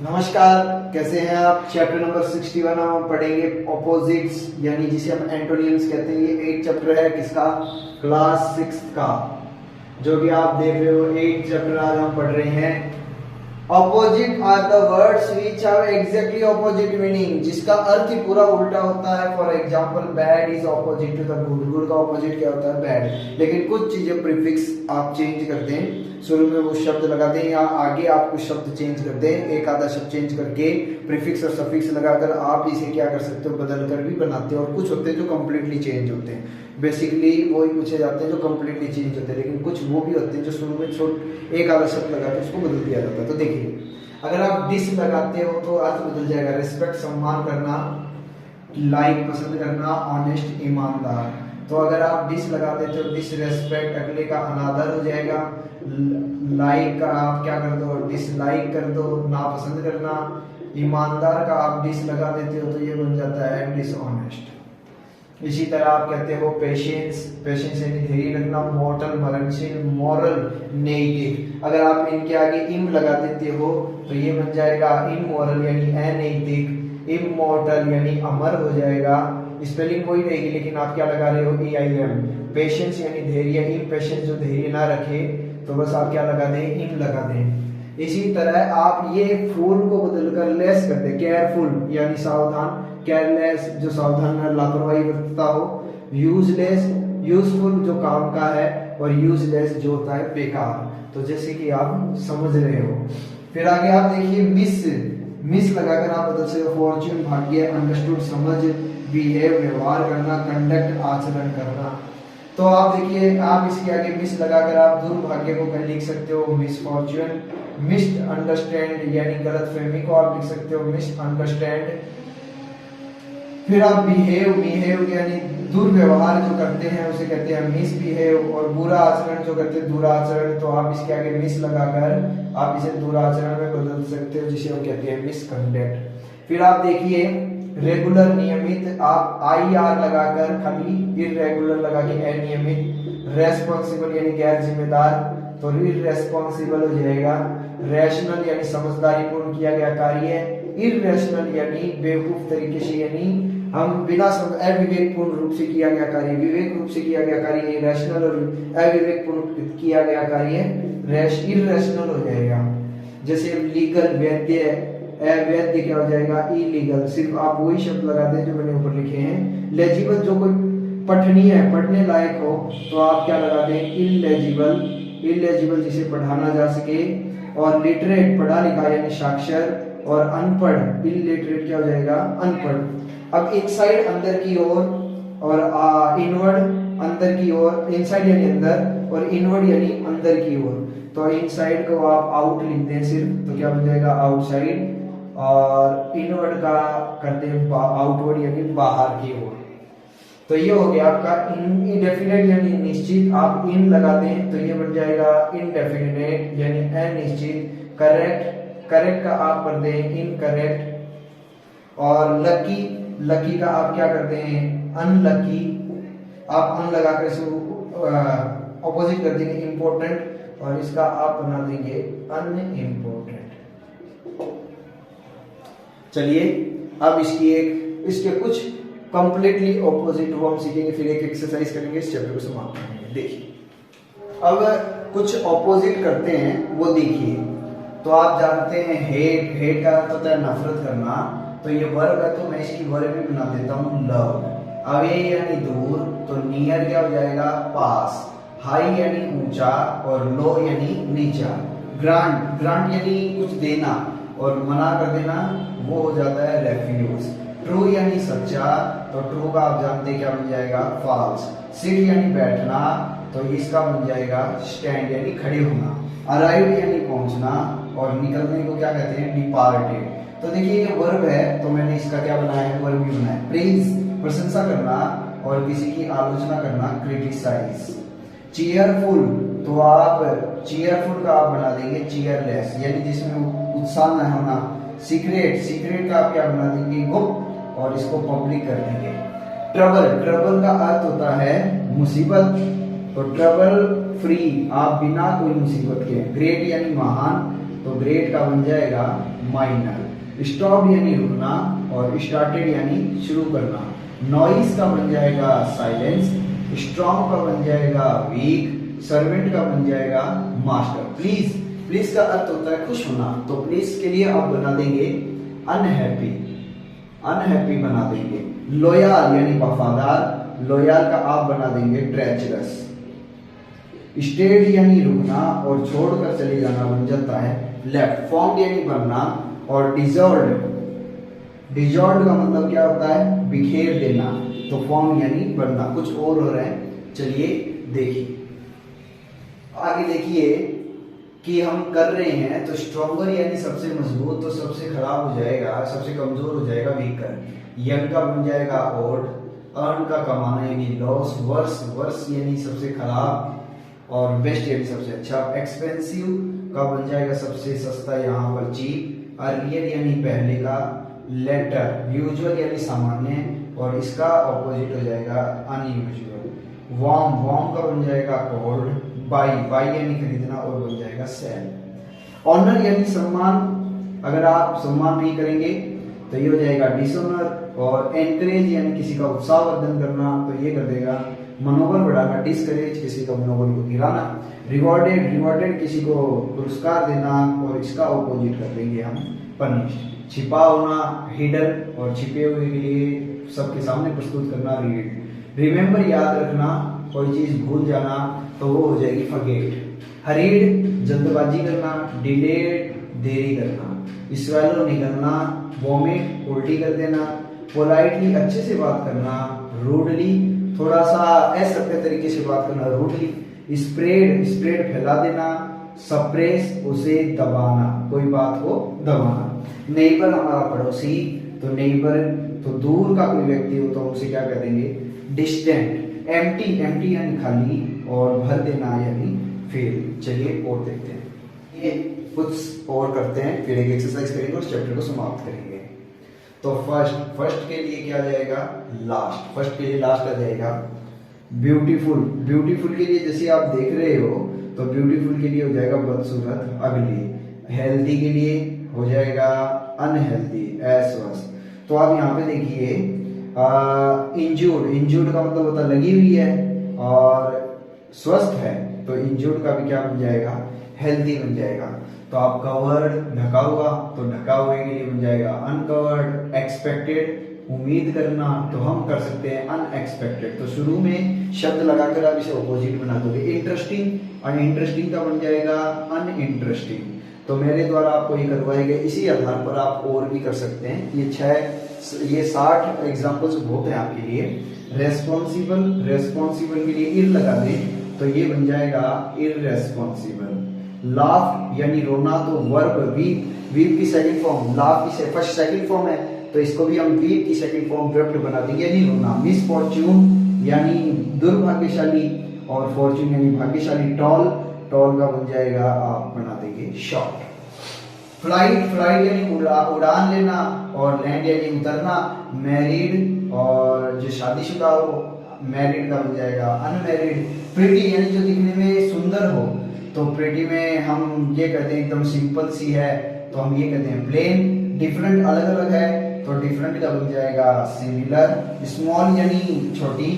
नमस्कार, कैसे हैं आप। चैप्टर नंबर 61 हम पढ़ेंगे ऑपोजिट्स, यानी जिसे हम एंटोनियम्स कहते हैं। ये 8 चैप्टर है किसका, क्लास 6 का, जो कि आप देख रहे हो 8 चैप्टर आज हम पढ़ रहे हैं। Opposite are the words which have exactly opposite meaning, जिसका अर्थ ही पूरा उल्टा होता है। For example, bad is opposite to the good, good का ऑपोजिट क्या होता है, बैड। लेकिन कुछ चीजें प्रीफिक्स आप चेंज करते हैं, शुरू में वो शब्द लगाते हैं या आगे आप कुछ शब्द चेंज करते हैं, एक आधा शब्द चेंज करके प्रीफिक्स और सफिक्स लगाकर आप इसे क्या कर सकते हो, बदल कर भी बनाते हो। और कुछ होते हैं जो कम्प्लीटली चेंज होते हैं, बेसिकली वही पूछे जाते हैं जो कम्प्लीटली चेंज होते हैं। लेकिन कुछ वो भी होते हैं जो शुरू में एक आधा शब्द लगा के उसको बदल दिया जाता है। तो देखिए, अगर आप डिस लगाते हो तो अर्थ बदल जाएगा, रिस्पेक्ट सम्मान करना, लाइक पसंद करना, ऑनेस्ट ईमानदार। तो अगर आप डिस लगा देते हो, डिसरेस्पेक्ट अगले का अनादर हो जाएगा। लाइक का आप क्या कर दो, डिसलाइक कर दो, नापसंद करना। ईमानदार का आप डिस लगा देते हो तो ये बन जाता है डिसऑनेस्ट। इसी तरह आप कहते हो पेशेंस, पेशेंस यानी धैर्य रखना। मॉर्टल मरणशील, मॉरल नैतिक। अगर आप इनके आगे इम लगा देते हो तो ये बन जाएगा इमोरल यानी अनैतिक। इमॉर्टल यानी अमर हो जाएगा, स्पेलिंग वही रहेगी लेकिन आप क्या लगा रहे हो, EIM। पेशेंस यानी धैर्य, इम्पेशेंस जो धैर्य ना रखे तो बस आप क्या लगा दें, इम लगा दें। इसी तरह आप ये फूल को बदलकर लेस कर दे, केयरफुल यानी सावधान, केयरलेस जो सावधान है लापरवाही बरतता हो, यूजलेस यूजफुल जो काम का है, और यूजलेस जो होता है बेकार। तो जैसे कि आप समझ रहे हो। फिर आगे आप देखिए, मिस, मिस लगाकर आप बदल सकते हो फॉर्च्यून भाग्य, अंडरस्टूड समझ, बिहेव व्यवहार करना, कंडक्ट आचरण करना। तो आप देखिए, आप इसके आगे मिस लगाकर आप दुर्भाग्य को लिख सकते हो मिस फॉर्च्यून। मिस अंडरस्टैंड यानी गलतफहमी को आप लिख सकते हो मिस अंडरस्टैंड। फिर आप बिहेव, बिहेव यानी दुर्व्यवहार जो करते हैं उसे कहते हैं मिसबिहेव। और बुरा आचरण जो करते हैं दुराचरण, तो आप इसके आगे मिस लगाकर आप इसे दुराचरण में बदल सकते हो, जिसे हम कहते हैं मिसकंडक्ट। फिर आप देखिए, रेगुलर नियमित, आप IR लगाकर खाली इरेगुलर लगा के अनियमित। रेस्पॉन्सिबल यानी गैर जिम्मेदार, तो इरेस्पॉन्सिबल हो जाएगा। रैशनल यानी समझदारी पूर्ण किया गया कार्य। इरेशनल यानी बेवकूफ तरीके से, यानी हम बिना अविवेकपूर्ण रूप से किया गया कार्य, विवेक रूप से किया गया कार्य रैशनल, और अविवेकपूर्ण किया गया कार्य इरेशनल हो जाएगा। जैसे लीगल वैद्य, अवैध क्या हो जाएगा, इलीगल। सिर्फ आप वही शब्द लगा दें जो मैंने ऊपर लिखे हैं। लेजिबल जो कोई पठनीय है, पढ़ने लायक हो, तो आप क्या लगा दें, इलेजिबल, इलेजिबल जिसे पढ़ाना जा सके। और लिटरेट पढ़ा लिखा यानी साक्षर, और अनपढ़ इलिटरेट क्या हो जाएगा, अनपढ़। अब एक साइड अंदर की ओर और इनवर्ड अंदर की ओर, इनसाइड यानी अंदर और इनवर्ड यानी अंदर की ओर। तो इनसाइड को आप आउट लिखते हैं सिर्फ, तो क्या बन जाएगा आउटसाइड। और इनवर्ड का करते हैं आउटवर्ड यानी बाहर की ओर। तो ये हो गया आपका इनडेफिनेट यानी निश्चित, आप इन लगा दें तो ये बन जाएगा इनडेफिनेट यानी अनिश्चित। करेक्ट, करेक्ट का आप कर दें इनकरेक्ट। और लकी, लकी का आप क्या करते हैं, अनलकी। आप अन लगाकर इसको ऑपोजिट कर देंगे इंपॉर्टेंट, और इसका आप बना देंगे अनइम्पोर्टेंट। चलिए, अब इसके कुछ कंप्लीटली ऑपोजिट वो हम सीखेंगे, फिर एक एक्सरसाइज करेंगे, इस चैप्टर को समाप्त करेंगे। देखिए, अब कुछ ऑपोजिट करते हैं वो देखिए। तो आप जानते हैं हेट, हेट का अर्थ होता है नफरत करना। तो ये वर्ब है तो मैं इसकी वर्ब भी बना देता हूँ लव। अवे यानी दूर, तो नियर क्या हो जाएगा, पास। हाई यानी ऊंचा, और लो यानी नीचा। ग्रांट, ग्रांट यानी कुछ देना, और मना कर देना वो हो जाता है रेफ्यूज। ट्रू यानी सच्चा, तो ट्रू का आप जानते क्या बन जाएगा, फॉल्स। सिट यानी बैठना, तो इसका बन जाएगा स्टैंड यानी खड़े होना। अराइव यानी पहुंचना, और निकलने को क्या कहते हैं, डिपार्टेड। तो देखिए ये वर्ब है, तो मैंने इसका क्या बनाया है, वर्ब भी बनाया है। प्रेज प्रशंसा करना, और किसी की आलोचना करना क्रिटिसाइज। चीयरफुल, तो आप चीयरफुल का आप बना देंगे चीयरलेस यानी जिसमें उत्साह न होना। सीक्रेट, सीक्रेट का आप क्या बना देंगे, गुप्त, और इसको पब्लिक कर देंगे। ट्रबल, ट्रबल का अर्थ होता है मुसीबत, तो ट्रबल फ्री, आप बिना कोई मुसीबत के। ग्रेट यानी महान, तो ग्रेट का बन जाएगा माइनर। स्टॉप यानी रुकना और स्टार्टेड यानी शुरू करना। नॉइस का बन जाएगा साइलेंस। स्ट्रॉन्ग का बन जाएगा वीक। सर्वेंट का बन जाएगा मास्टर। प्लीज, प्लीज का अर्थ होता है खुश होना, तो प्लीज के लिए आप बना देंगे अनहैप्पी, अनहैप्पी बना देंगे। लॉयल यानी वफादार, लॉयल का आप बना देंगे ट्रेचरस। स्टेड यानी रुकना और छोड़कर चले जाना बन जाता है लेफ्ट। फॉर्म्ड यानी बनना और डिजॉल्व्ड, डिजॉल्व्ड का मतलब क्या होता है, बिखेर देना। तो फॉर्म यानी बनना। कुछ और हो रहा है, चलिए देखिए आगे। देखिए कि हम कर रहे हैं तो स्ट्रॉन्गर यानी सबसे मजबूत, तो सबसे खराब हो जाएगा, सबसे कमजोर हो जाएगा वीकर। यंग का बन जाएगा ओल्ड। अर्न का कमाना यानी लॉस। वर्स, वर्स यानी सबसे खराब और बेस्ट यानी सबसे अच्छा। एक्सपेंसिव का बन जाएगा सबसे सस्ता, यहाँ पर चीप। अर्लियर यानी पहले का। लेटर, यूजुअल यानी सामान्य और इसका ऑपोजिट हो जाएगा अनयूजुअल। वार्म, वार्म का बन जाएगा कोल्ड। बाई, बाई यानी खरीदना और बन जाएगा सेल। ऑनर यानी सम्मान, अगर आप सम्मान नहीं करेंगे तो ये हो जाएगा डिसऑनर। और एनकरेज यानी किसी का उत्साहवर्धन करना, तो ये कर देगा मनोबल बढ़ाना। डिस्करेज किसी का मनोबल को गिराना। रिवॉर्डेड, रिवॉर्डेड किसी को पुरस्कार देना और इसका ऑपोजिट कर देंगे हम पनिश। छिपा होना हिडन और छिपे हुए के लिए सबके सामने प्रस्तुत करना रीड। रिमेंबर याद रखना, कोई चीज भूल जाना तो वो हो जाएगी फॉरगेट। हरीड जल्दबाजी करना। डिलेड देरी करना। स्वेलो निगलना। वॉमिट उल्टी कर देना। पोलाइटली अच्छे से बात करना। रूडली थोड़ा सा असभ्य तरीके से बात करना रूडली। स्प्रेड, स्प्रेड फैला देना। सप्रेस उसे दबाना, कोई बात को दबाना। नेबर हमारा पड़ोसी, तो नेबर तो दूर का कोई व्यक्ति हो तो उसे क्या कर देंगे डिस्टेंट। एम्प्टी, एम्प्टी यानी खाली और भर देना यानी फेल। चलिए और देखते हैं, ये कुछ और करते हैं फिर एक एक्सरसाइज करेंगे और चैप्टर को समाप्त करेंगे। तो फर्स्ट, फर्स्ट के लिए क्या जाएगा लास्ट, फर्स्ट के लिए लास्ट आ जाएगा ब्यूटीफुल। ब्यूटीफुल के लिए जैसे आप देख रहे हो तो ब्यूटीफुल के लिए हो जाएगा बदसूरत अगली। हेल्दी के लिए हो जाएगा अनहेल्दी अस्वस्थ। तो आप यहाँ पे देखिए इंजूर्ड, इंजूर्ड का मतलब होता है लगी हुई है और स्वस्थ है, तो इंजूर्ड का भी क्या बन जाएगा हेल्दी बन जाएगा। तो आप कवर्ड ढका हुआ, तो ढका हुए के लिए बन जाएगा अनकवर्ड। एक्सपेक्टेड उम्मीद करना, तो हम कर सकते हैं अनएक्सपेक्टेड। तो शुरू में शब्द लगाकर आप इसे ऑपोजिट बना दोगे। इंटरेस्टिंग, अनइंटरेस्टिंग का बन जाएगा अनइंटरेस्टिंग। तो मेरे द्वारा आपको ये करवाए गए, इसी आधार पर आप और भी कर सकते हैं। ये 60 एग्जाम्पल्स बहुत है आपके लिए। रेस्पॉन्सिबल, रेस्पॉन्सिबल के लिए इर लगा दें तो ये बन जाएगा इररेस्पॉन्सिबल। लाफ यानी रोना, तो वर्ब वीप, वीप की सेकंड फॉर्म, लाफ की फर्स्ट सेकंड फॉर्म है तो इसको भी हम वीप की सेकंड फॉर्म वर्ब बना देंगे यानी रोना। मिसफॉर्च्यून यानी दुर्भाग्यशाली और फॉर्च्यून यानी भाग्यशाली। टॉल, टॉल का बन जाएगा आप बना देंगे शॉर्ट। फ्लाइट, फ्लाइट यानी उड़ान लेना और लैंड यानी उतरना। मैरिड और जो शादीशुदा हो, मैरिड का बन जाएगा अनमैरिड। प्रिटी यानी जो दिखने में सुंदर हो, तो प्रिटी में हम ये कहते हैं एकदम सिंपल सी है तो हम ये कहते हैं प्लेन। डिफरेंट अलग अलग है तो डिफरेंट का बन जाएगा सिमिलर। स्मॉल यानी छोटी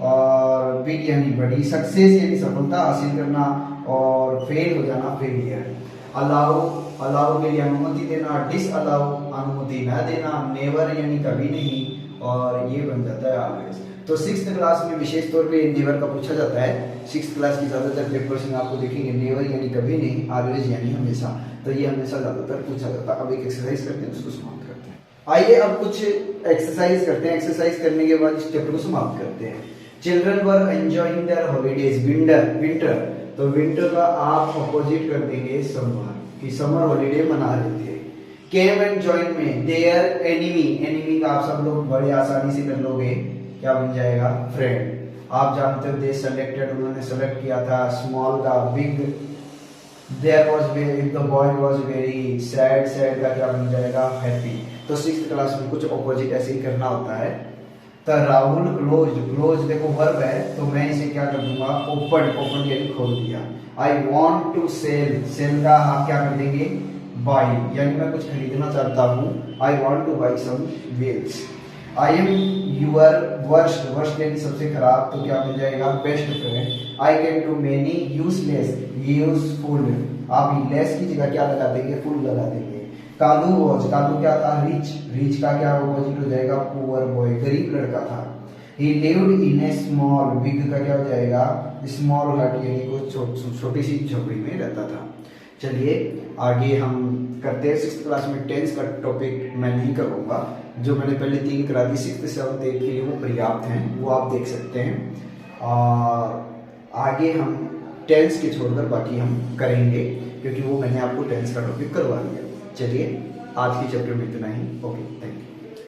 और बिग यानी बड़ी। सक्सेस यानी सफलता हासिल करना और फेल हो जाना फेलियर। अलाउ, अलाउ के लिए अनुमति देना। डिस अलाउ अनुमति न देना। नेवर यानी कभी नहीं और ये बन जाता है ऑलवेज। तो 6th क्लास में विशेष तौर पे नेवर का पूछा जाता है। 6th क्लास की ज्यादातर पेपर्स में आपको देखेंगे नेवर यानी कभी नहीं, ऑलवेज यानी हमेशा। तो ये हमेशा ज्यादातर पूछा जाता है। अब एक एक्सरसाइज करते हैं, उसको समाप्त करते हैं। आइए अब कुछ एक्सरसाइज करते हैं। एक्सरसाइज करने के बाद इस चैप्टर को समाप्त करते हैं। Children were enjoying there holidays. Winter, winter, तो विंटर का आप अपोजिट कर देंगे समर, कि समर हॉलीडे मना रहे थे। केम एंड जॉइन में देयर एनिमी, एनिमी का आप सब लोग बड़े आसानी से कर लोगे, क्या बन जाएगा फ्रेंड। आप जानते हो दे सेलेक्टेड, उन्होंने सेलेक्ट किया था। स्मॉल का big. There was if the boy was very sad, sad का क्या बन जाएगा हैप्पी। तो 6th क्लास में कुछ ऑपोजिट ऐसे ही करना होता है। तो राहुल क्लोज, क्लोज देखो वर्ब है तो मैं इसे क्या कर दूंगा ओपन, ओपन यानी खोल दिया। I want to sell, sell का आप क्या कर देंगे बाई, यानी मैं कुछ खरीदना चाहता हूँ, I want to buy some wells. I am your worst, worst यानी सबसे खराब, तो क्या मिल जाएगा best friend. I can do many useless, useful, आप लेस की जगह क्या लगा देंगे, फुल लगा देंगे। कालू वॉज, कालू क्या था रिच, रिच का क्या अपोजिट हो जाएगा पुअर बॉय, गरीब लड़का था। ही lived in A small, big का क्या हो जाएगा स्मॉल हट, यानी कुछ छोटी सी झोपड़ी में रहता था। चलिए आगे हम करते हैं। 6th क्लास में टेंस का टॉपिक मैं नहीं करूँगा, जो मैंने पहले 3 करा दी 6th 7th 8 के लिए वो पर्याप्त हैं, वो आप देख सकते हैं। और आगे हम टेंस के छोड़कर बाकी हम करेंगे, क्योंकि वो मैंने आपको टेंस का टॉपिक करवा दिया। चलिए आज के चैप्टर में इतना ही। Okay, thank you.